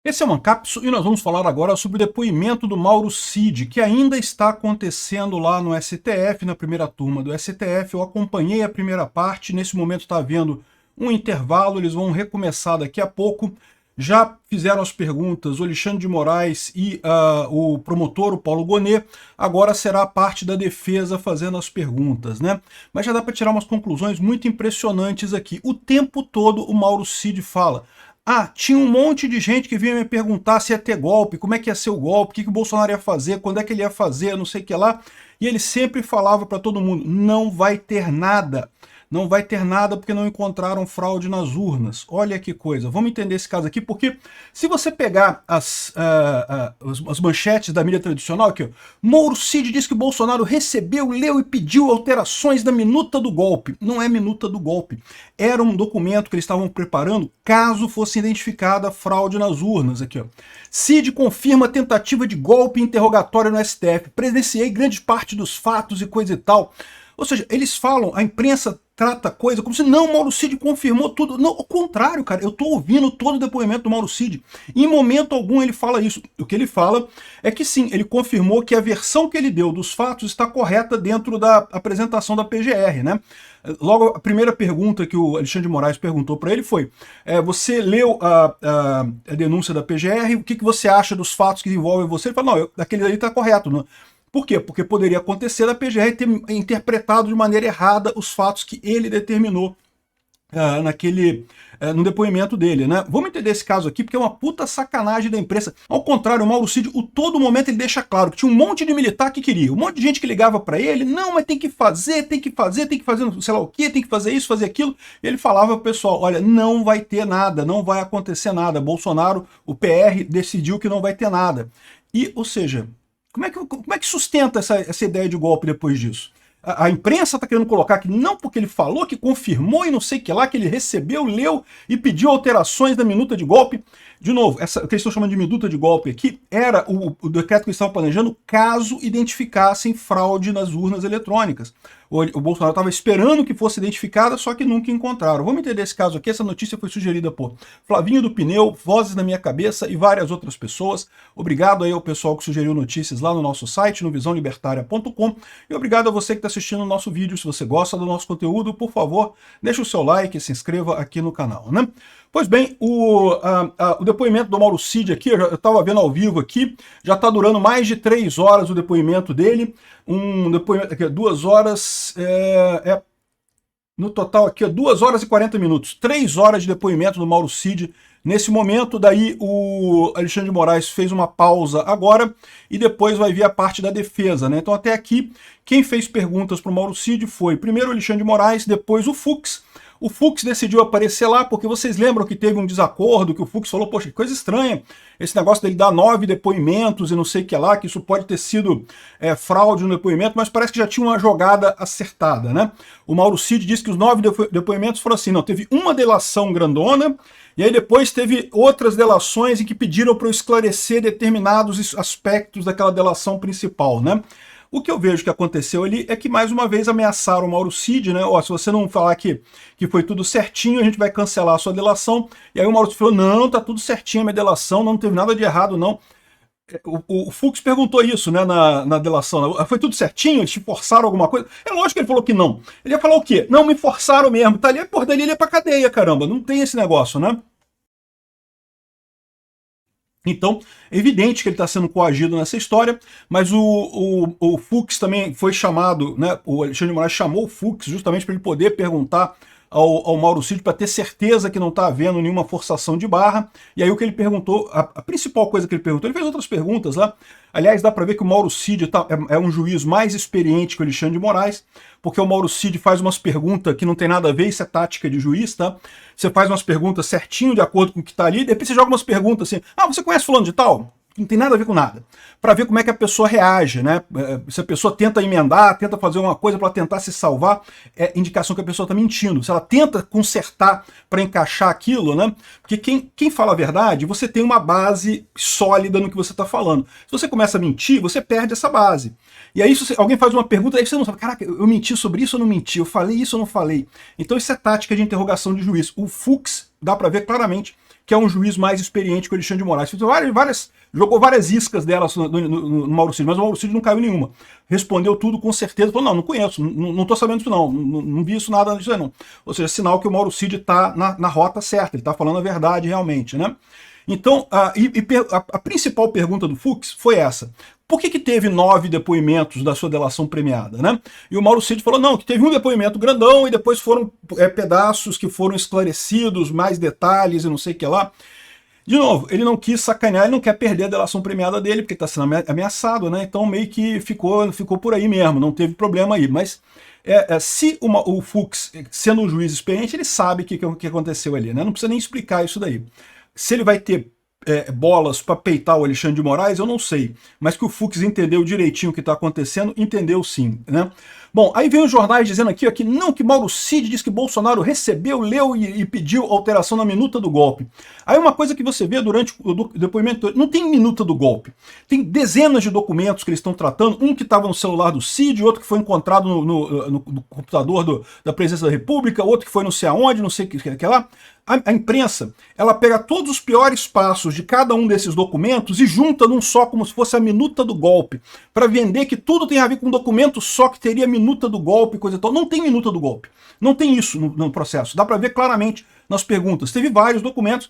Esse é o Mancapso e nós vamos falar agora sobre o depoimento do Mauro Cid, que ainda está acontecendo lá no STF, na primeira turma do STF. Eu acompanhei a primeira parte, nesse momento está havendo um intervalo, eles vão recomeçar daqui a pouco. Já fizeram as perguntas o Alexandre de Moraes e o promotor, o Paulo Gonet. Agora será a parte da defesa fazendo as perguntas, né? Mas já dá para tirar umas conclusões muito impressionantes aqui. O tempo todo o Mauro Cid fala: ah, tinha um monte de gente que vinha me perguntar se ia ter golpe, como é que ia ser o golpe, o que o Bolsonaro ia fazer, quando é que ele ia fazer, não sei o que lá. E ele sempre falava para todo mundo: não vai ter nada. Não vai ter nada porque não encontraram fraude nas urnas. Olha que coisa. Vamos entender esse caso aqui, porque se você pegar as manchetes da mídia tradicional, aqui, ó, Mauro Cid diz que Bolsonaro recebeu, leu e pediu alterações da minuta do golpe. Não é minuta do golpe. Era um documento que eles estavam preparando caso fosse identificada fraude nas urnas. Aqui, ó. Cid confirma tentativa de golpe interrogatório no STF. Presenciei grande parte dos fatos e coisa e tal. Ou seja, eles falam, a imprensa trata a coisa como se não, Mauro Cid confirmou tudo. Não, ao contrário, cara, eu estou ouvindo todo o depoimento do Mauro Cid. Em momento algum ele fala isso. O que ele fala é que sim, ele confirmou que a versão que ele deu dos fatos está correta dentro da apresentação da PGR, né? Logo, a primeira pergunta que o Alexandre de Moraes perguntou para ele foi: você leu a denúncia da PGR, o que você acha dos fatos que envolvem você? Ele falou: não, aquele ali está correto, né? Por quê? Porque poderia acontecer da PGR ter interpretado de maneira errada os fatos que ele determinou no depoimento dele, né? Vamos entender esse caso aqui, porque é uma puta sacanagem da imprensa. Ao contrário, o Mauro Cid, todo momento ele deixa claro que tinha um monte de militar que queria, um monte de gente que ligava para ele: não, mas tem que fazer, sei lá o que, tem que fazer isso, fazer aquilo. E ele falava pro pessoal: olha, não vai ter nada, não vai acontecer nada. Bolsonaro, o PR, decidiu que não vai ter nada. E, ou seja, como é que sustenta essa ideia de golpe depois disso? A imprensa está querendo colocar que não, porque ele falou, que confirmou e não sei o que lá, que ele recebeu, leu e pediu alterações da minuta de golpe. De novo, o que eles estão chamando de minuta de golpe aqui era o decreto que eles estavam planejando caso identificassem fraude nas urnas eletrônicas. O Bolsonaro estava esperando que fosse identificada, só que nunca encontraram. Vamos entender esse caso aqui. Essa notícia foi sugerida por Flavinho do Pneu, Vozes na Minha Cabeça e várias outras pessoas. Obrigado aí ao pessoal que sugeriu notícias lá no nosso site, no visãolibertaria.com. E obrigado a você que está assistindo o nosso vídeo. Se você gosta do nosso conteúdo, por favor, deixe o seu like e se inscreva aqui no canal, né? Pois bem, o depoimento do Mauro Cid aqui, eu estava vendo ao vivo aqui, já está durando mais de 3 horas o depoimento dele. Um depoimento aqui, 2 horas, no total aqui, 2 horas e 40 minutos. 3 horas de depoimento do Mauro Cid nesse momento. Daí o Alexandre de Moraes fez uma pausa agora e depois vai vir a parte da defesa, né? Então até aqui, quem fez perguntas para o Mauro Cid foi primeiro o Alexandre de Moraes, depois o Fux. O Fux decidiu aparecer lá porque vocês lembram que teve um desacordo, que o Fux falou: poxa, que coisa estranha, esse negócio dele dar 9 depoimentos e não sei o que lá, que isso pode ter sido fraude no depoimento, mas parece que já tinha uma jogada acertada, né? O Mauro Cid disse que os 9 depoimentos foram assim: não, teve uma delação grandona, e aí depois teve outras delações em que pediram para eu esclarecer determinados aspectos daquela delação principal, né? O que eu vejo que aconteceu ali é que, mais uma vez, ameaçaram o Mauro Cid, né? Ó, se você não falar que foi tudo certinho, a gente vai cancelar a sua delação. E aí o Mauro Cid falou: não, tá tudo certinho a minha delação, não teve nada de errado, não. O Fux perguntou isso, né, na delação. Foi tudo certinho? Eles te forçaram alguma coisa? É lógico que ele falou que não. Ele ia falar o quê? Não, me forçaram mesmo. Tá ali, porra, dali ele ia pra cadeia, caramba. Não tem esse negócio, né? Então, é evidente que ele está sendo coagido nessa história, mas o Fux também foi chamado, né? O Alexandre de Moraes chamou o Fux justamente para ele poder perguntar ao Mauro Cid, para ter certeza que não está havendo nenhuma forçação de barra. E aí o que ele perguntou, a principal coisa que ele perguntou, ele fez outras perguntas lá. Aliás, dá para ver que o Mauro Cid é um juiz mais experiente que o Alexandre de Moraes, porque o Mauro Cid faz umas perguntas que não tem nada a ver, isso é tática de juiz, tá? Você faz umas perguntas certinho, de acordo com o que está ali, depois você joga umas perguntas assim: ah, você conhece fulano de tal? Não tem nada a ver com nada. Para ver como é que a pessoa reage, né? Se a pessoa tenta emendar, tenta fazer uma coisa para tentar se salvar, é indicação que a pessoa está mentindo. Se ela tenta consertar para encaixar aquilo, né? Porque quem fala a verdade, você tem uma base sólida no que você está falando. Se você começa a mentir, você perde essa base. E aí, se alguém faz uma pergunta, aí você não sabe: caraca, eu menti sobre isso ou não menti? Eu falei isso ou não falei? Então isso é tática de interrogação de juiz. O Fux, dá para ver claramente que é um juiz mais experiente que o Alexandre de Moraes. Jogou várias iscas delas no Mauro Cid, mas o Mauro Cid não caiu nenhuma. Respondeu tudo com certeza, falou, não conheço, não tô sabendo disso não vi isso nada disso aí não. Ou seja, sinal que o Mauro Cid está na rota certa, ele está falando a verdade realmente, né? Então, a principal pergunta do Fux foi essa. Por que teve 9 depoimentos da sua delação premiada, né? E o Mauro Cid falou, não, que teve um depoimento grandão e depois foram pedaços que foram esclarecidos, mais detalhes e não sei o que lá. De novo, ele não quis sacanear, ele não quer perder a delação premiada dele, porque está sendo ameaçado, né? Então meio que ficou por aí mesmo, não teve problema aí. Mas se o Fux, sendo um juiz experiente, ele sabe o que aconteceu ali, né? Não precisa nem explicar isso daí. Se ele vai ter bolas para peitar o Alexandre de Moraes, eu não sei. Mas que o Fux entendeu direitinho o que está acontecendo, entendeu sim, né? Bom, aí vem os jornais dizendo aqui ó, que Mauro Cid diz que Bolsonaro recebeu, leu e pediu alteração na minuta do golpe. Aí uma coisa que você vê durante o depoimento, não tem minuta do golpe. Tem dezenas de documentos que eles estão tratando, um que estava no celular do Cid, outro que foi encontrado no computador da Presidência da República, outro que foi não sei aonde, não sei o que lá. A imprensa, ela pega todos os piores passos de cada um desses documentos e junta num só, como se fosse a minuta do golpe, para vender que tudo tem a ver com um documento só que teria minuta do golpe, coisa e tal. Não tem minuta do golpe. Não tem isso no processo. Dá para ver claramente nas perguntas. Teve vários documentos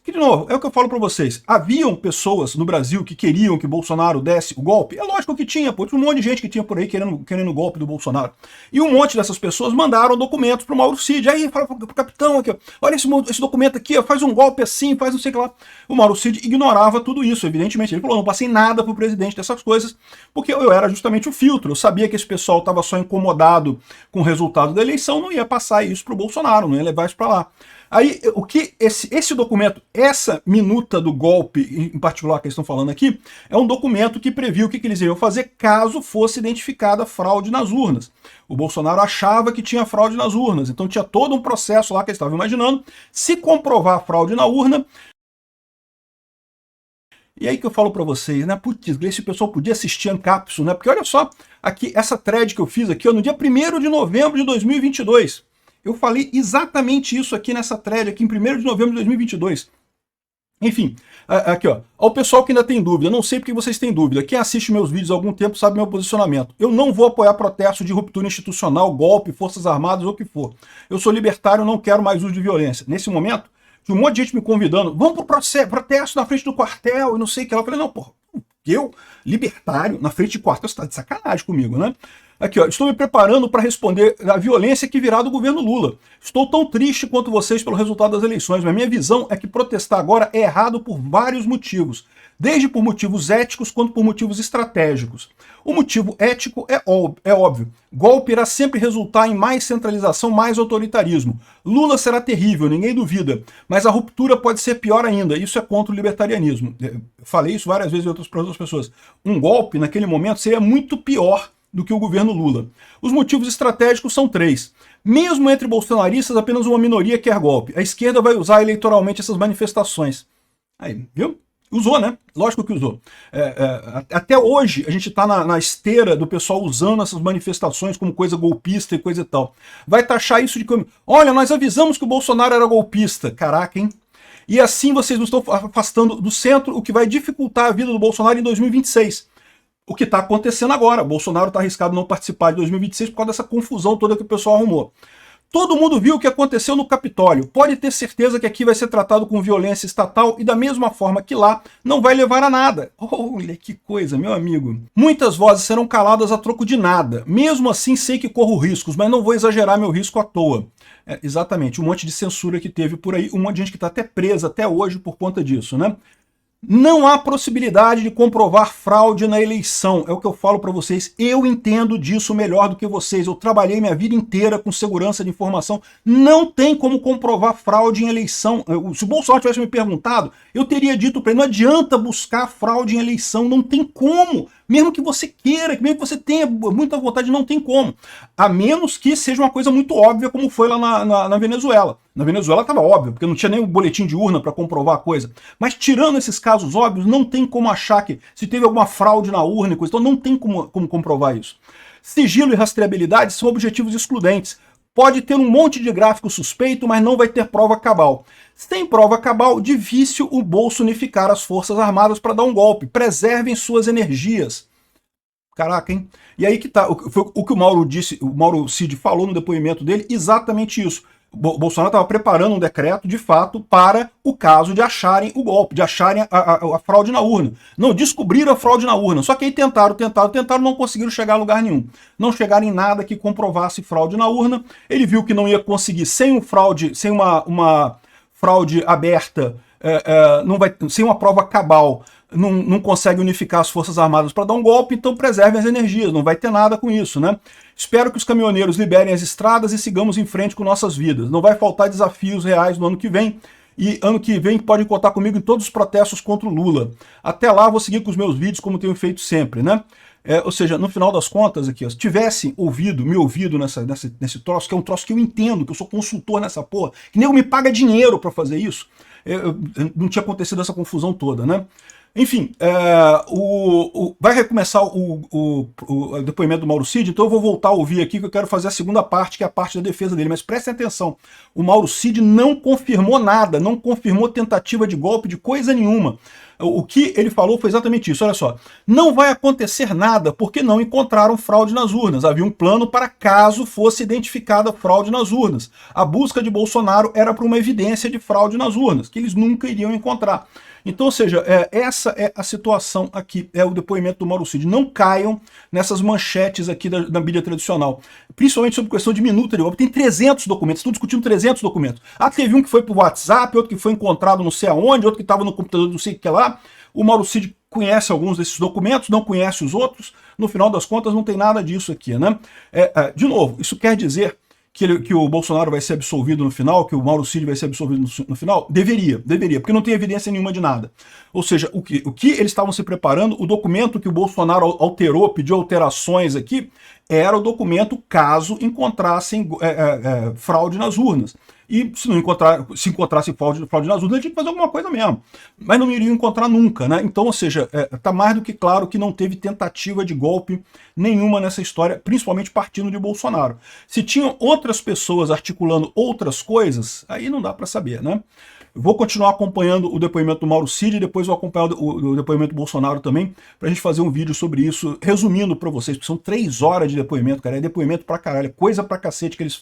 que, de novo, é o que eu falo para vocês. Haviam pessoas no Brasil que queriam que Bolsonaro desse o golpe? É lógico que tinha, pô. Tinha um monte de gente que tinha por aí querendo o golpe do Bolsonaro. E um monte dessas pessoas mandaram documentos pro Mauro Cid. Aí fala pro capitão aqui, ó, olha esse documento aqui, ó, faz um golpe assim, faz não sei o que lá. O Mauro Cid ignorava tudo isso, evidentemente. Ele falou, não passei nada pro presidente dessas coisas, porque eu era justamente o filtro. Eu sabia que esse pessoal estava só incomodado com o resultado da eleição, não ia passar isso pro Bolsonaro, não ia levar isso para lá. Aí, o que esse documento, essa minuta do golpe, em particular que eles estão falando aqui, é um documento que previu o que eles iriam fazer caso fosse identificada fraude nas urnas. O Bolsonaro achava que tinha fraude nas urnas, então tinha todo um processo lá que eles estavam imaginando. Se comprovar a fraude na urna, e aí que eu falo para vocês, né? Putz, esse pessoal podia assistir Ancapsu, né? Porque olha só, aqui, essa thread que eu fiz aqui, ó, no dia 1º de novembro de 2022. Eu falei exatamente isso aqui nessa thread, aqui em 1º de novembro de 2022. Enfim, aqui ó, ao pessoal que ainda tem dúvida, não sei porque vocês têm dúvida, quem assiste meus vídeos há algum tempo sabe meu posicionamento. Eu não vou apoiar protesto de ruptura institucional, golpe, forças armadas ou o que for. Eu sou libertário, não quero mais uso de violência. Nesse momento, tinha um monte de gente me convidando, vamos pro protesto na frente do quartel e não sei o que lá. Eu falei, não, porra, eu, libertário, na frente de quartel, você tá de sacanagem comigo, né? Aqui, ó, estou me preparando para responder à violência que virá do governo Lula. Estou tão triste quanto vocês pelo resultado das eleições, mas minha visão é que protestar agora é errado por vários motivos, desde por motivos éticos quanto por motivos estratégicos. O motivo ético é óbvio. Golpe irá sempre resultar em mais centralização, mais autoritarismo. Lula será terrível, ninguém duvida, mas a ruptura pode ser pior ainda. Isso é contra o libertarianismo. Eu falei isso várias vezes para outras pessoas. Um golpe, naquele momento, seria muito pior do que o governo Lula. Os motivos estratégicos são 3. Mesmo entre bolsonaristas, apenas uma minoria quer golpe. A esquerda vai usar eleitoralmente essas manifestações. Aí, viu? Usou, né? Lógico que usou. Até hoje, a gente está na esteira do pessoal usando essas manifestações como coisa golpista e coisa e tal. Vai taxar isso de como, olha, nós avisamos que o Bolsonaro era golpista. Caraca, hein? E assim vocês não estão afastando do centro, o que vai dificultar a vida do Bolsonaro em 2026. O que está acontecendo agora. O Bolsonaro está arriscado não participar de 2026 por causa dessa confusão toda que o pessoal arrumou. Todo mundo viu o que aconteceu no Capitólio. Pode ter certeza que aqui vai ser tratado com violência estatal e da mesma forma que lá não vai levar a nada. Olha que coisa, meu amigo. Muitas vozes serão caladas a troco de nada. Mesmo assim sei que corro riscos, mas não vou exagerar meu risco à toa. Exatamente, um monte de censura que teve por aí, um monte de gente que está até presa até hoje por conta disso, né? Não há possibilidade de comprovar fraude na eleição, é o que eu falo para vocês. Eu entendo disso melhor do que vocês. Eu trabalhei minha vida inteira com segurança de informação. Não tem como comprovar fraude em eleição. Se o Bolsonaro tivesse me perguntado, eu teria dito para ele, não adianta buscar fraude em eleição, não tem como. Mesmo que você queira, mesmo que você tenha muita vontade, não tem como. A menos que seja uma coisa muito óbvia, como foi lá na Venezuela. Na Venezuela estava óbvio, porque não tinha nem o boletim de urna para comprovar a coisa. Mas tirando esses casos óbvios, não tem como achar que se teve alguma fraude na urna e coisa, então não tem como comprovar isso. Sigilo e rastreabilidade são objetivos excludentes. Pode ter um monte de gráfico suspeito, mas não vai ter prova cabal. Sem prova cabal, difícil o bolso unificar as Forças Armadas para dar um golpe. Preservem suas energias. Caraca, hein? E aí que tá, o que o Mauro disse, o Mauro Cid falou no depoimento dele, exatamente isso. Bolsonaro estava preparando um decreto, de fato, para o caso de acharem o golpe, de acharem a fraude na urna. Não, descobriram a fraude na urna. Só que aí tentaram, não conseguiram chegar a lugar nenhum. Não chegaram em nada que comprovasse fraude na urna. Ele viu que não ia conseguir sem uma fraude aberta, sem uma prova cabal, não consegue unificar as Forças Armadas para dar um golpe, então preservem as energias, não vai ter nada com isso, né? Espero que os caminhoneiros liberem as estradas e sigamos em frente com nossas vidas. Não vai faltar desafios reais no ano que vem, e ano que vem podem contar comigo em todos os protestos contra o Lula. Até lá, vou seguir com os meus vídeos como tenho feito sempre, né? Ou seja, no final das contas, aqui, se tivessem me ouvido nesse troço, que é um troço que eu entendo, que eu sou consultor nessa porra, que nego me paga dinheiro para fazer isso, não tinha acontecido essa confusão toda, né? Enfim, vai recomeçar o depoimento do Mauro Cid, então eu vou voltar a ouvir aqui, que eu quero fazer a segunda parte, que é a parte da defesa dele. Mas prestem atenção, o Mauro Cid não confirmou nada, não confirmou tentativa de golpe de coisa nenhuma. O que ele falou foi exatamente isso, olha só. Não vai acontecer nada porque não encontraram fraude nas urnas. Havia um plano para caso fosse identificada fraude nas urnas. A busca de Bolsonaro era para uma evidência de fraude nas urnas, que eles nunca iriam encontrar. Então, ou seja, essa é a situação aqui, é o depoimento do Mauro Cid. Não caiam nessas manchetes aqui da mídia tradicional, principalmente sobre questão de minuta de golpe. Tem 300 documentos, estão discutindo 300 documentos. Teve um que foi pro WhatsApp, outro que foi encontrado não sei aonde, outro que estava no computador não sei o que lá. O Mauro Cid conhece alguns desses documentos, não conhece os outros. No final das contas, não tem nada disso aqui, né? De novo, isso quer dizer que o Bolsonaro vai ser absolvido no final, que o Mauro Cid vai ser absolvido no final? Deveria, porque não tem evidência nenhuma de nada. Ou seja, o que eles estavam se preparando, o documento que o Bolsonaro alterou, pediu alterações aqui, era o documento caso encontrassem fraude nas urnas. E se encontrasse fraude nas urnas, ele tinha que fazer alguma coisa mesmo. Mas não iriam encontrar nunca, né? Então, ou seja, está mais do que claro que não teve tentativa de golpe nenhuma nessa história, principalmente partindo de Bolsonaro. Se tinham outras pessoas articulando outras coisas, aí não dá para saber, né? Vou continuar acompanhando o depoimento do Mauro Cid e depois vou acompanhar o depoimento do Bolsonaro também, pra gente fazer um vídeo sobre isso, resumindo para vocês, porque são 3 horas de depoimento, cara, é depoimento pra caralho, é coisa pra cacete que eles